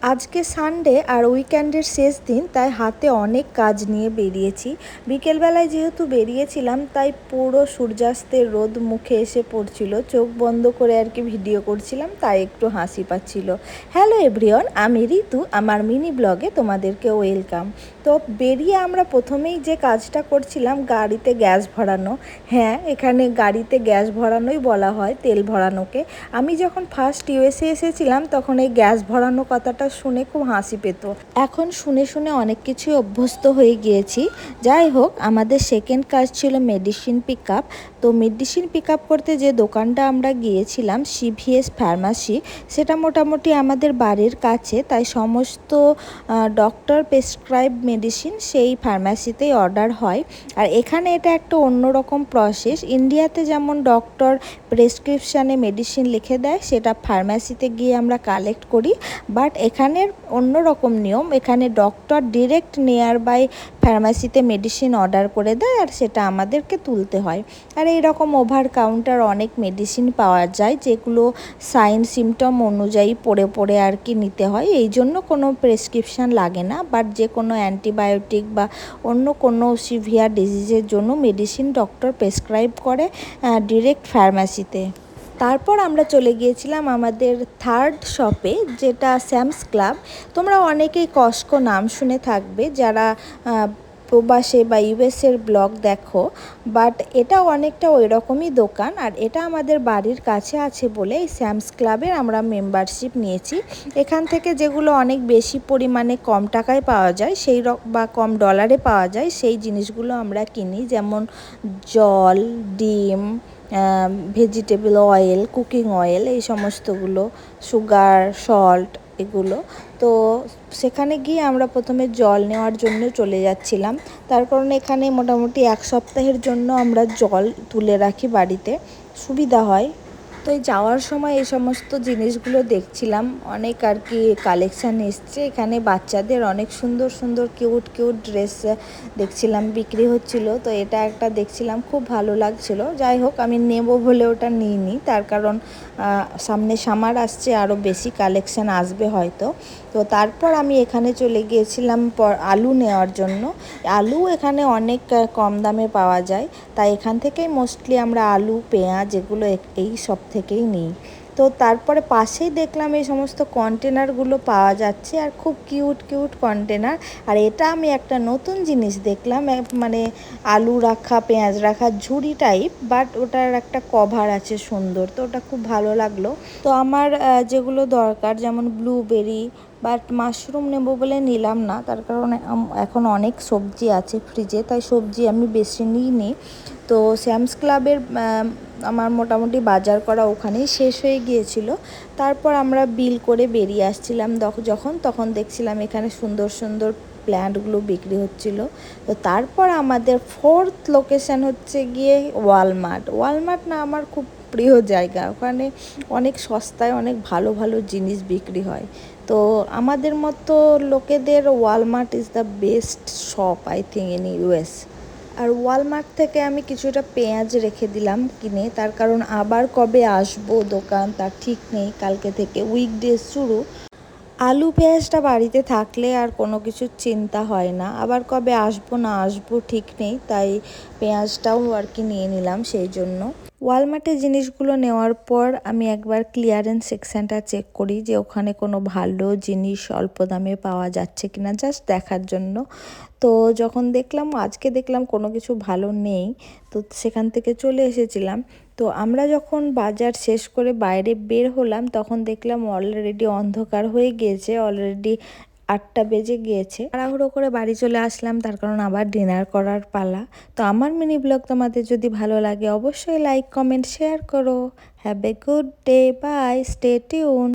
আজকে সানডে আর উইকেন্ডের শেষ দিন, তাই হাতে অনেক কাজ নিয়ে বেরিয়েছি। বিকেলবেলায় যেহেতু বেরিয়েছিলাম, তাই পুরো সূর্যাস্তের রোদ মুখে এসে পড়ছিল। চোখ বন্ধ করে আর কি ভিডিও করছিলাম, তাই একটু হাসি পাচ্ছিল। হ্যালো এভরিওয়ান, আমি ঋতু, আমার মিনি ব্লগে তোমাদেরকে ওয়েলকাম। তো বেরিয়ে আমরা প্রথমেই যে কাজটা করছিলাম, গাড়িতে গ্যাস ভরানো। হ্যাঁ, এখানে গাড়িতে গ্যাস ভরানোই বলা হয়, তেল ভরানোকে। আমি যখন ফার্স্ট ইউএসএ এসেছিলাম, তখন এই গ্যাস ভরানো কথাটা শুনে খুব হাসি পেত। এখন শুনে শুনে অনেক কিছুই অভ্যস্ত হয়ে গিয়েছি। যাই হোক, আমাদের সেকেন্ড কাজ ছিল মেডিসিন পিক আপ। তো মেডিসিন পিক আপ করতে যে দোকানটা আমরা গিয়েছিলাম, সিভিএস ফার্মাসি, সেটা মোটামুটি আমাদের বাড়ির কাছে, তাই সমস্ত ডক্টর প্রেসক্রাইব মেডিসিন সেই ফার্মাসিতেই অর্ডার হয়। আর এখানে এটা একটা অন্যরকম প্রসেস। ইন্ডিয়াতে যেমন ডক্টর প্রেসক্রিপশানে মেডিসিন লিখে দেয়, সেটা ফার্মাসিতে গিয়ে আমরা কালেক্ট করি। বাট এখানের অন্যরকম নিয়ম, এখানে ডক্টর ডিরেক্ট নিয়ার বাই ফার্মাসিতে মেডিসিন অর্ডার করে দেয়, আর সেটা আমাদেরকে তুলতে হয়। আর এইরকম ওভার কাউন্টার অনেক মেডিসিন পাওয়া যায়, যেগুলো সাইন সিমটম অনুযায়ী পড়ে পড়ে আর কি নিতে হয়। এই জন্য কোনো প্রেসক্রিপশান লাগে না। বাট যে কোনো অ্যান্টিবায়োটিক বা অন্য কোনো সিভিয়ার ডিজিজের জন্য মেডিসিন ডক্টর প্রেসক্রাইব করে ডিরেক্ট ফার্মাসিতে। তারপর আমরা চলে গিয়েছিলাম আমাদের থার্ড শপে, যেটা স্যামস ক্লাব। তোমরা অনেকেই কস্টকো নাম শুনে থাকবে যারা প্রবাসে বা ইউএসের ব্লগ দেখো, বাট এটা অনেকটা ওই রকমই দোকান। আর এটা আমাদের বাড়ির কাছে আছে বলে এই স্যামস ক্লাবের আমরা মেম্বারশিপ নিয়েছি। এখান থেকে যেগুলো অনেক বেশি পরিমাণে কম টাকায় পাওয়া যায়, বা কম ডলারে পাওয়া যায়, সেই জিনিসগুলো আমরা কিনি। যেমন জল, ডিম, ভেজিটেবল অয়েল, কুকিং অয়েল, এই সমস্তগুলো, সুগার, সল্ট, এগুলো। তো সেখানে গিয়ে আমরা প্রথমে জল নেওয়ার জন্য চলে যাচ্ছিলাম, তার কারণ এখানে মোটামুটি 1 সপ্তাহের জন্য আমরা জল তুলে রাখি বাড়িতে, সুবিধা হয়। তো এই যাওয়ার সময় এই সমস্ত জিনিসগুলো দেখছিলাম, অনেক আর কি কালেকশান এসছে এখানে। বাচ্চাদের অনেক সুন্দর সুন্দর কিউট কিউট ড্রেস দেখছিলাম বিক্রি হচ্ছিল। তো এটা একটা দেখছিলাম, খুব ভালো লাগছিল। যাই হোক, আমি নেব বলে ওটা নিইনি, তার কারণ সামনে সামার আসছে, আরও বেশি কালেকশান আসবে হয়তো। তো তারপর আমি এখানে চলে গিয়েছিলাম আলু নেওয়ার জন্য। আলু এখানে অনেক কম দামে পাওয়া যায়, তাই এখান থেকেই মোস্টলি আমরা আলু, পেঁয়াজ, এগুলো এই সব থেকেই নিই। তো তারপরে পাশেই দেখলাম এই সমস্ত কন্টেনারগুলো পাওয়া যাচ্ছে, আর খুব কিউট কিউট কন্টেনার। আর এটা আমি একটা নতুন জিনিস দেখলাম, মানে আলু রাখা, পেঁয়াজ রাখা ঝুড়ি টাইপ, বাট ওটার একটা কভার আছে সুন্দর, তো ওটা খুব ভালো লাগলো। তো আমার যেগুলো দরকার, যেমন ব্লুবেরি, বাট মাশরুম নেব বলে নিলাম না, তার কারণে এখন অনেক সবজি আছে ফ্রিজে, তাই সবজি আমি বেশি নিইনি। তো স্যামস ক্লাবের আমার মোটামুটি বাজার করা ওখানেই শেষ হয়ে গিয়েছিল। তারপর আমরা বিল করে বেরিয়ে আসছিলাম, তখন দেখছিলাম এখানে সুন্দর সুন্দর প্ল্যান্টগুলো বিক্রি হচ্ছিল। তো তারপর আমাদের ফোর্থ লোকেশান হচ্ছে গিয়ে ওয়ালমার্ট না আমার খুব প্রিয় জায়গা। ওখানে অনেক সস্তায় অনেক ভালো ভালো জিনিস বিক্রি হয়। তো আমাদের মতো লোকেদের Walmart is the best shop I think in US. আর ওয়ালমার্ট থেকে আমি কিছুটা পেঁয়াজ রেখে দিলাম কিনে, তার কারণ আবার কবে আসবো দোকান তার ঠিক নেই। কালকে থেকে উইকডেজ শুরু। আলু পেঁয়াজটা বাড়িতে থাকলে আর কোনো কিছুর চিন্তা হয় না, আবার কবে আসবো না আসবো ঠিক নেই, তাই পেঁয়াজটাও আর কি নিয়ে নিলাম সেই জন্য। ওয়ালমার্টে জিনিসগুলো নেওয়ার পর আমি একবার ক্লিয়ারেন্স সেকশানটা চেক করি, যে ওখানে কোনো ভালো জিনিস অল্প দামে পাওয়া যাচ্ছে কিনা, জাস্ট দেখার জন্য। তো যখন আজকে দেখলাম কোনো কিছু ভালো নেই, তো সেখান থেকে চলে এসেছিলাম। তো আমরা যখন বাজার শেষ করে বাইরে বের হলাম, তখন দেখলাম অলরেডি অন্ধকার হয়ে গিয়েছে, অলরেডি 8টা বেজে গিয়েছে। তাড়াহুড়ো করে বাড়ি চলে আসলাম, তার কারণ আবার ডিনার করার পালা। তো আমার মিনি ব্লগ তোমাদের যদি ভালো লাগে, অবশ্যই লাইক, কমেন্ট, শেয়ার করো। Have a good day, bye, stay tune.